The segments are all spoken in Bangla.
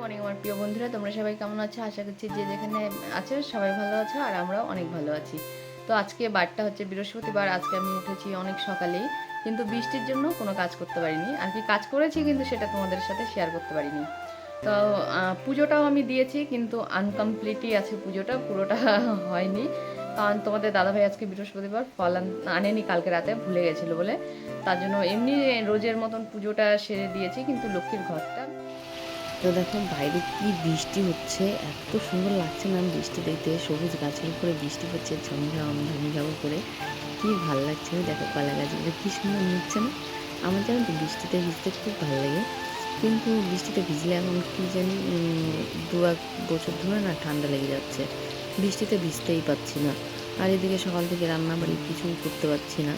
মর্নিং আমার প্রিয় বন্ধুরা, তোমরা সবাই কেমন আছো? আশা করছি যে যেখানে আছো সবাই ভালো আছো, আর আমরাও অনেক ভালো আছি। তো আজকে বারটা হচ্ছে বৃহস্পতিবার। আজকে আমি উঠেছি অনেক সকালেই, কিন্তু বৃষ্টির জন্য কোনো কাজ করতে পারিনি। আর কি কাজ করেছি কিন্তু সেটা তোমাদের সাথে শেয়ার করতে পারিনি। তো পুজোটাও আমি দিয়েছি, কিন্তু আনকমপ্লিটই আছে পুজোটা, পুরোটা হয়নি। কারণ তোমাদের দাদাভাই আজকে বৃহস্পতিবার ফল আনেনি, কালকে রাতে ভুলে গেছিলো বলে। তার জন্য এমনি রোজের মতন পুজোটা সেরে দিয়েছি, কিন্তু লক্ষ্মীর ঘরটা। তো দেখো বাইরে কি বৃষ্টি হচ্ছে, এত সুন্দর লাগছে না বৃষ্টি দেখতে। সবুজ গাছের উপরে বৃষ্টি পড়ছে ঝমঝম ঝমঝম করে, কি ভালো লাগছে। দেখো কলা গাছগুলো কি সুন্দর নিচ্ছে না। আমার জানো তো বৃষ্টিতে ভিজতে খুব ভালো লাগে, কিন্তু বৃষ্টিতে ভিজলে এখন কি জানি 1 বছর ধরে না ঠান্ডা লেগে যাচ্ছে। বৃষ্টিতে ভিজতেই পাচ্ছি না। আর এদিকে সকাল থেকে রান্নাবাড়ি কিছুই করতে পারছি না।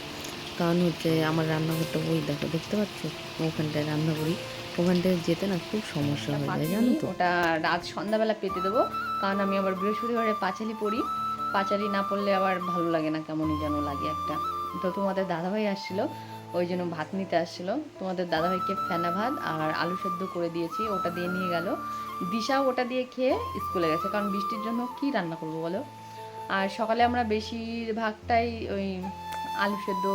কারণ হচ্ছে আমার রান্নাঘরটা ওই দেখো, দেখতে পাচ্ছ ওখানটায় রান্না করি, ওখানটায় যেতে না খুব সমস্যা হয়ে যায় জানো তো। ওটা রাত সন্ধ্যাবেলা পেতে দেবো, কারণ আমি আবার বৃহস্পতিবারে পাঁচালি পড়ি। পাঁচালি না পড়লে আবার ভালো লাগে না, কেমনই যেন লাগে একটা। তো তোমাদের দাদাভাই আসছিলো, ওই জন্য ভাত নিতে আসছিলো। তোমাদের দাদাভাইকে ফেনা ভাত আর আলু সেদ্ধ করে দিয়েছি, ওটা দিয়ে নিয়ে গেল। দিশাও ওটা দিয়ে খেয়ে স্কুলে গেছে, কারণ বৃষ্টির জন্য কি রান্না করবো বলো। আর সকালে আমরা বেশিরভাগটাই ওই আলু সেদ্ধ,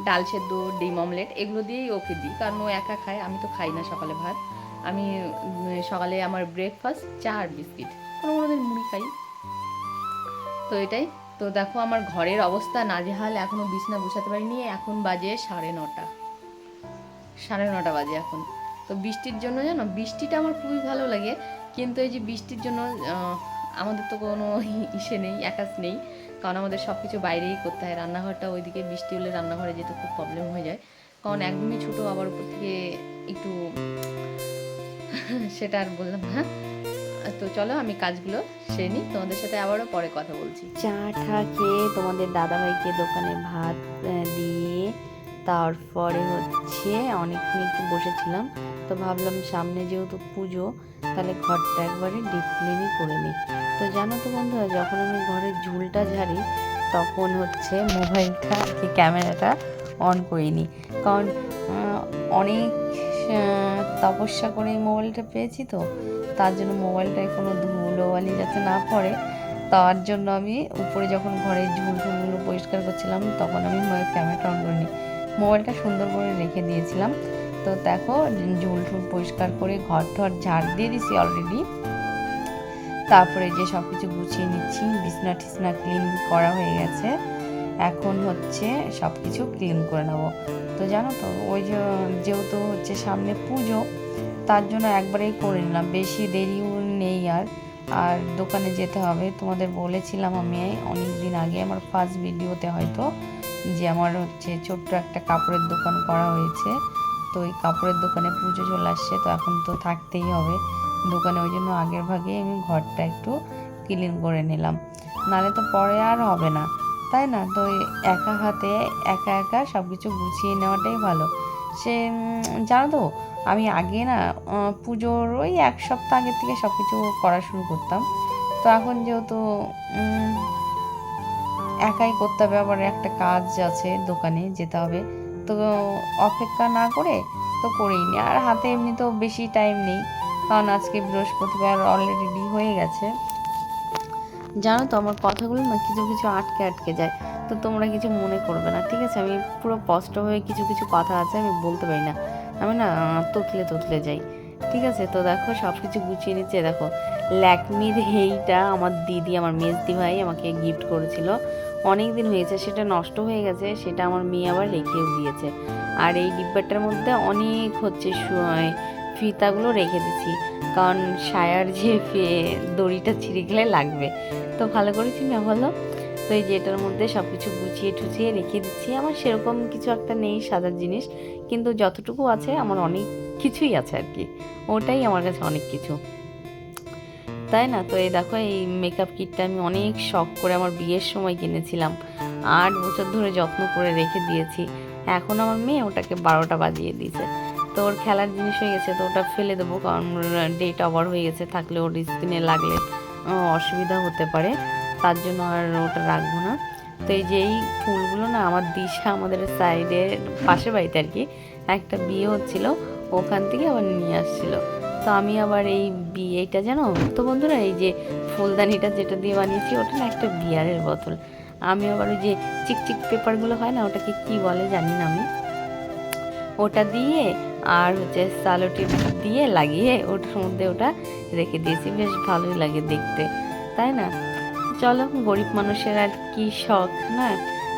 ডাল সেদ্ধ, ডিম অমলেট এগুলো দিয়েই ওকে দিই, কারণ ও একা খায়, আমি তো খাই না সকালে ভাত। আমি সকালে আমার ব্রেকফাস্ট চা আর বিস্কিট, কোনো দিন মুড়ি খাই। তো এটাই। তো দেখো আমার ঘরের অবস্থা নাজেহাল, এখনও বিছনা গুছাতে পারিনি। এখন বাজে 9:30, 9:30 বাজে এখন। তো বৃষ্টির জন্য জানো, বৃষ্টিটা আমার খুবই ভালো লাগে, কিন্তু এই যে বৃষ্টির জন্য আমাদের তো কোনো ইসে নেই, একাজ নেই। কারণ আমাদের সব কিছু বাইরেই করতে হয়। রান্নাঘরটা ওইদিকে, বৃষ্টি হলে রান্নাঘরে যেতে খুব প্রবলেম হয়ে যায়, কারণ একদমই ছোটো, আবার উপর থেকে একটু সেটা আর বললাম না। তো চলো আমি কাজগুলো সেরে নিই, তোমাদের সাথে আবারও পরে কথা বলছি। চা ঠা খেয়ে তোমাদের দাদাভাইকে দোকানে ভাত দিয়ে তারপরে হচ্ছে অনেকক্ষণ একটু বসেছিলাম। তো ভাবলাম সামনে যেহেতু পুজো, তাহলে ঘরটা একবারে ডিপ ক্লিনই করে নিই। তো জানো তো বন্ধুরা, যখন আমি ঘরের ঝুলটা ঝাড়ি তখন হচ্ছে মোবাইলটা কি ক্যামেরাটা অন করিনি, কারণ অনেক তপস্যা করে এই মোবাইলটা পেয়েছি। তো তার জন্য মোবাইলটায় কোনো ধুলোবালি যাতে না পড়ে, তার জন্য আমি উপরে যখন ঘরের ঝুল ঝুলগুলো পরিষ্কার করছিলাম তখন আমি ক্যামেরাটা অন করিনি, মোবাইলটা সুন্দর করে রেখে দিয়েছিলাম। তো দেখো ঝুল ঝুল পরিষ্কার করে ঘর ঠর ঝাড় দিয়ে দিছি অলরেডি। তারপরে যে সব কিছু গুছিয়ে নিচ্ছি, বিছনা টিছনা ক্লিন করা হয়ে গেছে, এখন হচ্ছে সব কিছু ক্লিন করে নেব। তো জানো তো ওই যে যেহেতু হচ্ছে সামনে পুজো, তার জন্য একবারেই করে নিলাম, বেশি দেরিও নেই। আর আর দোকানে যেতে হবে, তোমাদের বলেছিলাম আমি অনেক দিন আগে আমার ফার্স্ট ভিডিওতে হয়তো, যে আমার হচ্ছে ছোট্ট একটা কাপড়ের দোকান করা হয়েছে। তো ওই কাপড়ের দোকানে পুজো চলে আসছে, তো এখন তো থাকতেই হবে দোকানে, ওই জন্য আগের ভাগে আমি ঘরটা একটু ক্লিন করে নিলাম, নাহলে তো পরে আর হবে না, তাই না? তো একা হাতে একা একা সব কিছু গুছিয়ে নেওয়াটাই ভালো। সে জানো তো আমি আগে না পুজোর ওই 1 সপ্তাহ আগের থেকে সব কিছু করা শুরু করতাম। তো এখন যেহেতু একাই করতে হবে, আবার একটা কাজ আছে দোকানে যেতে হবে, তো অপেক্ষা না করে তো করেই নি। আর হাতে এমনিতেও বেশি টাইম নেই, কারণ আজকে বৃহস্পতিবার অলরেডি হয়ে গেছে। জানো তো আমার কথাগুলো না কিছু কিছু আটকে আটকে যায়, তো তোমরা কিছু মনে করবে না, ঠিক আছে? আমি পুরো স্পষ্ট হয়ে কিছু কিছু কথা আছে আমি বলতে পারি না, আমি না তোতলে তোতলে যাই, ঠিক আছে? তো দেখো সব কিছু গুছিয়ে নিচ্ছে। দেখো ল্যাকমির এইটা আমার দিদি, আমার মেজদি ভাই আমাকে গিফট করেছিল, অনেক দিন হয়েছে, সেটা নষ্ট হয়ে গেছে, সেটা আমার মেয়ে আবার রেখেও দিয়েছে। আর এই ডিব্বাটার মধ্যে অনেক হচ্ছে ফিতাগুলো রেখে দিচ্ছি, কারণ সায়ার যে দড়িটা ছিঁড়ে গেলে লাগবে, তো ভালো করেছি না বলো? তো এই যে এটার মধ্যে সব কিছু গুছিয়ে টুছিয়ে রেখে দিচ্ছি। আমার সেরকম কিছু একটা নেই সাজার জিনিস, কিন্তু যতটুকু আছে আমার অনেক কিছুই আছে আর কি, ওটাই আমার কাছে অনেক কিছু, তাই না? তো এই দেখো এই মেকআপ কিটটা আমি অনেক শখ করে আমার বিয়ের সময় কিনেছিলাম, 8 বছর ধরে যত্ন করে রেখে দিয়েছি। এখন আমার মেয়ে ওটাকে 12টা বাজিয়ে দিয়েছে, তো ওর খেলার জিনিস হয়ে গেছে, তো ওটা ফেলে দেবো, কারণ ডেট ওভার হয়ে গেছে, থাকলে ওর স্কিনে লাগলে অসুবিধা হতে পারে, তার জন্য আর ওটা রাখবো না। তো এই যে এই ফুলগুলো না আমার দিশা, আমাদের সাইডের পাশের বাড়িতে আর কি একটা বিয়ে হচ্ছিল, ওখান থেকে আবার নিয়ে আসছিল। তো তো আমি আবার এই এইটা জানো তো বন্ধুরা, এই যে ফুলদানিটা যেটা দিয়ে বানিয়েছি ওটা না একটা বিয়ারের বোতল। আমি আবার ওই যে চিকচিক পেপারগুলো হয় না, ওটাকে কি বলে জানি না আমি, ওটা দিয়ে আর হচ্ছে সালোটেপ দিয়ে লাগিয়ে ওটার মধ্যে ওটা রেখে দিয়েছি। বেশ ভালোই লাগে দেখতে, তাই না? চলো, গরিব মানুষের আর কি শখ না,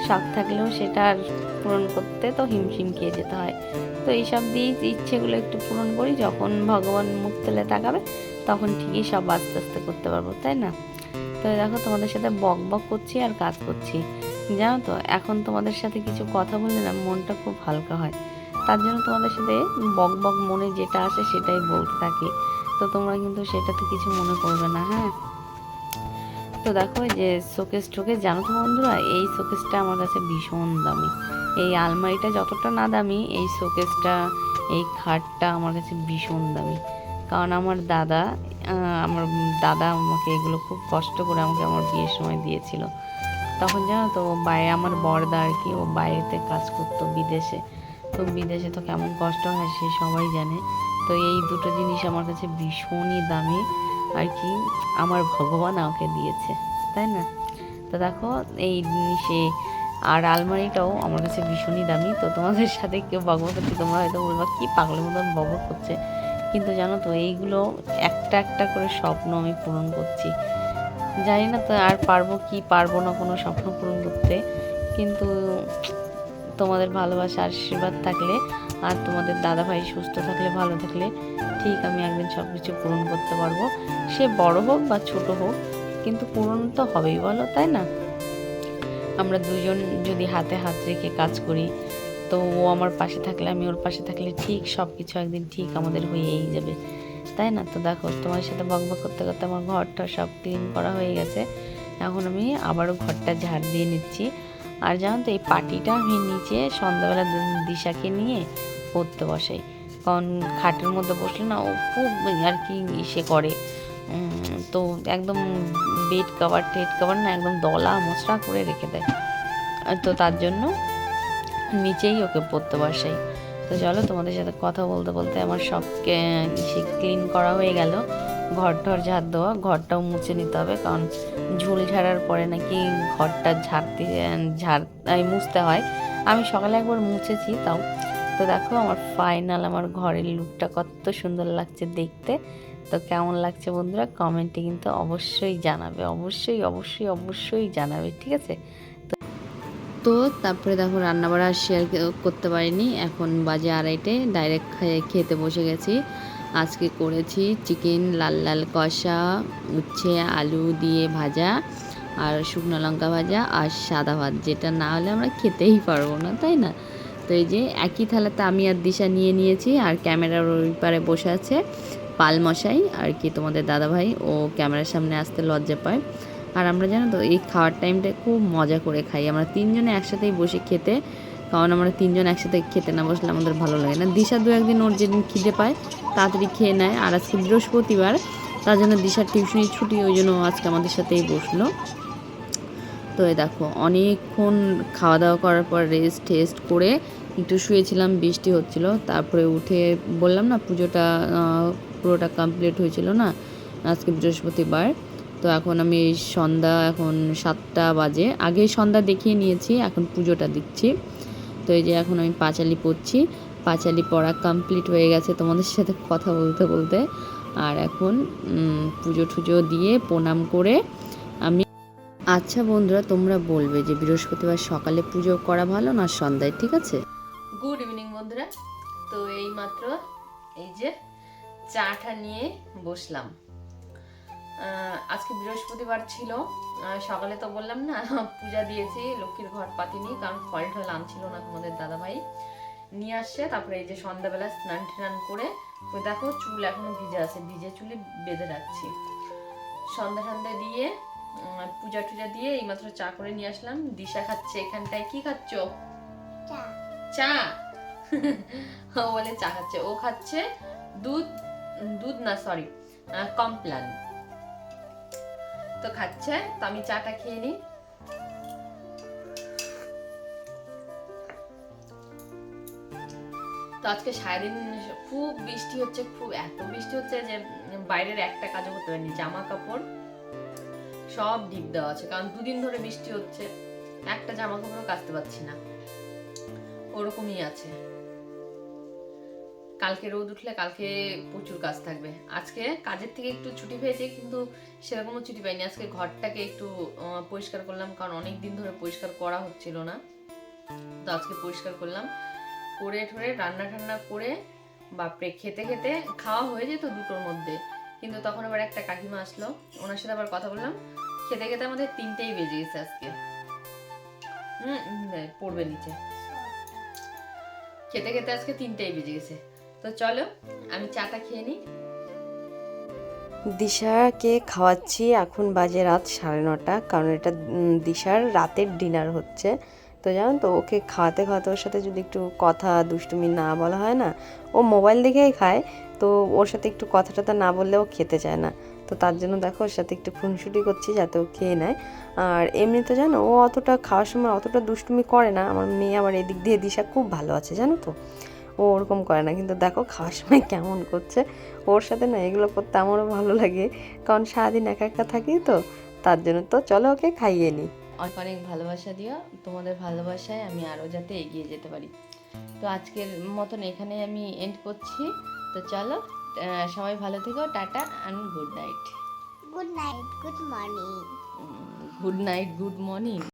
শখ থাকলেও সেটা আর পূরণ করতে তো হিমশিম খেয়ে যেতে হয়। তো এইসব দিয়ে ইচ্ছেগুলো একটু পূরণ করি, যখন ভগবান মুখ তুলে তাকাবে তখন ঠিকই সব আস্তে আস্তে করতে পারবো, তাই না? তো দেখো, তোমাদের সাথে বক বক করছি আর কাজ করছি, জানো তো। এখন তোমাদের সাথে কিছু কথা বললে না মনটা খুব হালকা হয়, তার জন্য তোমাদের সাথে বক বক মনে যেটা আসে সেটাই বলতে থাকি। তো তোমরা কিন্তু সেটাতে কিছু মনে করবে না, হ্যাঁ? তো দেখো, যে শোকেস টোকেস, জানো তো বন্ধুরা, এই শোকেসটা আমার কাছে ভীষণ দামি। এই আলমারিটা যতটা না দামি, এই শোকেসটা, এই খাটটা আমার কাছে ভীষণ দামি। কারণ আমার দাদা আমাকে এগুলো খুব কষ্ট করে আমাকে আমার বিয়ের সময় দিয়েছিল। তখন জানো তো, ও বাইরে, আমার বড়দা আর কি, ও বাইরেতে কাজ করতো বিদেশে। তো বিদেশে তো কেমন কষ্ট হয় সে সবাই জানে। তো এই দুটো জিনিস আমার কাছে ভীষণই দামি আর কি, আমার ভগবান আমাকে দিয়েছে, তাই না? তো দেখো, এই সে আর আলমারিটাও আমার কাছে ভীষণই দামি। তো তোমাদের সাথে কেউ বকবক করছে, তোমরা হয়তো বলবা কি পাগলের মতন বকবক করছে, কিন্তু জানো তো এইগুলো একটা একটা করে স্বপ্ন আমি পূরণ করছি। জানি না তো আর পারবো কি পারবো না কোনো স্বপ্ন পূরণ করতে, কিন্তু তোমাদের ভালোবাসা আশীর্বাদ থাকলে আর তোমাদের দাদাভাই সুস্থ থাকলে, ভালো থাকলে, ঠিক আমি একদিন সব কিছু পূরণ করতে পারবো। সে বড় হোক বা ছোট হোক, কিন্তু পূরণ তো হবেই, বলো, তাই না? আমরা দুজন যদি হাতে হাত রেখে কাজ করি, তো ও আমার পাশে থাকলে, আমি ওর পাশে থাকলে, ঠিক সব কিছু একদিন ঠিক আমাদের হয়েই যাবে, তাই না? তো দেখো, তোমার সাথে বকবক করতে করতে আমার ঘরটা সব ক্লিন করা হয়ে গেছে। এখন আমি আবারও ঘরটা ঝাড় দিয়ে নিচ্ছি। আর জানো তো, এই পাটিটা আমি নিচে সন্ধ্যাবেলা দিশাকে নিয়ে পড়তে বসাই, কারণ খাটের মধ্যে বসলে না ও খুব আর কি ইসে করে। তো একদম বেড কভার টেড কভার না একদম দলা মশলা করে রেখে দেয়, তো তার জন্য নিচেই ওকে পড়তে বসাই। তো চলো, তোমাদের সাথে কথা বলতে বলতে আমার সব ক্লিন করা হয়ে গেল। ঘর টর ঝাড় দেওয়া, ঘরটাও মুছে নিতে হবে, কারণ ঝুল ঝাড়ার পরে নাকি ঘরটা মুছতে হয়। আমি সকালে একবার মুছেছি তাও। তো দেখো, আমার ফাইনাল আমার ঘরের লুকটা কত সুন্দর লাগছে দেখতে। তো কেমন লাগছে বন্ধুরা, কমেন্টে কিন্তু অবশ্যই জানাবে, অবশ্যই অবশ্যই অবশ্যই জানাবে, ঠিক আছে? তো তারপরে দেখো, রান্নাবাড়া শেয়ার করতে পারিনি, এখন বাজে 2:30, ডাইরেক্ট খেতে বসে গেছি। আজকে করেছি চিকেন লাল লাল কষা, উচ্ছে আলু দিয়ে ভাজা, আর শুকনো লঙ্কা ভাজা, আর সাদা ভাত, যেটা না হলে আমরা খেতেই পারবো না, তাই না? তো এই যে একই থালাতে আমি আর দিশা নিয়ে নিয়েছি, আর ক্যামেরার ওই পারে বসে আছে পালমশাই আর কি, তোমাদের দাদাভাই। ও ক্যামেরার সামনে আসতে লজ্জা পায়। আর আমরা জানো তো, এই খাওয়ার টাইমটা খুব মজা করে খাই আমরা তিনজনে একসাথেই বসে খেতে, কারণ আমরা তিনজন একসাথে খেতে না বসলে আমাদের ভালো লাগে না। দিশা 2-1 দিন ওর যেদিন খিদে পায় তাড়াতাড়ি খেয়ে নেয়, আর আজকে বৃহস্পতিবার, তার জন্য দিশার টিউশনি ছুটি, ওই জন্য আজকে আমাদের সাথেই বসলো। তো এই দেখো, অনেকক্ষণ খাওয়া দাওয়া করার পর রেস্ট করে একটু শুয়েছিলাম, বৃষ্টি হচ্ছিল। তারপরে উঠে বললাম না, পুজোটা পুরোটা কমপ্লিট হয়েছিল না আজকে বৃহস্পতিবার। তো এখন আমি সন্ধ্যা, এখন 7টা বাজে, আগে সন্ধ্যা দেখিয়ে নিয়েছি, এখন পুজোটা দিচ্ছি। তো এই যে এখন আমি পাঁচালি পড়ছি, পাঁচালি পড়া কমপ্লিট হয়ে গেছে তোমাদের সাথে কথা বলতে বলতে। আর এখন পুজো টুজো দিয়ে প্রণাম করে আমি, আচ্ছা বন্ধুরা, তোমরা বলবে যে বৃহস্পতিবার সকালে পুজো করা ভালো না সন্ধ্যায়, ঠিক আছে? গুড ইভিনিং বন্ধুরা। তো এই মাত্র এই যে চাটা নিয়ে বসলাম। আজকে বৃহস্পতিবার ছিল, সকালে তো বললাম না পূজা দিয়েছি, লক্ষ্মীর ঘট পাতিনি, কারণ ফল টল আনছিল না তোমাদের দাদাভাই, নিয়ে আসছে। তারপরে এই যে সন্ধ্যাবেলা স্নান টান করে, ওই দেখো চুল এখনো ভিজে আছে, ভিজে চুলে বেঁধে রাখছি। সন্ধ্যা দিয়ে পূজা টুজা দিয়ে এইমাত্র চা করে নিয়ে আসলাম। দিশা খাচ্ছে এখানটায়। কি খাচ্ছ? চা। ও বলে চা খাচ্ছে, ও খাচ্ছে দুধ না সরি কমপ্লান, তো খাচ্ছে। তো আমি চাটা খেয়ে নিই। তো আজকে সারাদিন খুব বৃষ্টি হচ্ছে, খুব এত বৃষ্টি হচ্ছে যে বাইরের একটা কাজও করতে পারিনি। জামা কাপড় সব ডিপ দেওয়া আছে, কারণ দুদিন ধরে বৃষ্টি হচ্ছে, একটা জামা কাপড়ও কাচতে পারছি না, ওরকমই আছে। কালকে রোদ উঠলে কালকে প্রচুর কাজ থাকবে। আজকে কাজের থেকে একটু ছুটি পেয়েছি, কিন্তু সেরকমও ছুটি পাইনি। আজকে ঘরটাকে একটু পরিষ্কার করলাম, কারণ অনেক দিন ধরে পরিষ্কার করা হচ্ছিল না, তো আজকে পরিষ্কার করলাম। করে ঠরে রান্না ঠান্না করে, বাপরে খেতে খেতে খাওয়া হয়ে যেত 2টোর মধ্যে, কিন্তু তখন আবার একটা কাকিমা আসলো, ওনার সাথে আবার কথা বললাম, খেতে খেতে আমাদের 3টেই বেজে গেছে আজকে। পড়বে নিচে, খেতে খেতে আজকে 3টেই বেজে গেছে। তো চলো আমি চাটা খেয়ে নিই। দিশাকে খাওয়াচ্ছি, এখন বাজে রাত 9:30, কারণ এটা দিশার রাতের ডিনার হচ্ছে। তো জানো তো, ওকে খাওয়াতে খাওয়াতে ওর সাথে যদি একটু কথা দুষ্টুমি না বলা হয় না, ও মোবাইল দেখেই খায়, তো ওর সাথে একটু কথা টথা না বললে ও খেতে চায় না। তো তার জন্য দেখো ওর সাথে একটু খুনসুটি করছি যাতে ও খেয়ে নেয়। আর এমনি তো জানো, ও অতটা খাওয়ার সময় অতটা দুষ্টুমি করে না। আমার মেয়ে আবার এদিক দিয়ে দিশা খুব ভালো আছে জানো তো, ও ওরকম করে না, কিন্তু দেখো খাওয়ার সময় কেমন করছে। ওর সাথে না এগুলো করতে আমারও ভালো লাগে, কারণ সারাদিন একা একা থাকি তো, তার জন্য। তো চলো ওকে খাইয়ে নিই। অনেক অনেক ভালোবাসা দিও, তোমাদের ভালোবাসায় আমি আরও যাতে এগিয়ে যেতে পারি। তো আজকের মতন এখানে আমি এন্ড করছি। তো চলো, সবাই ভালো থেকো, tata and good night. Good night, good morning. Good night, good morning.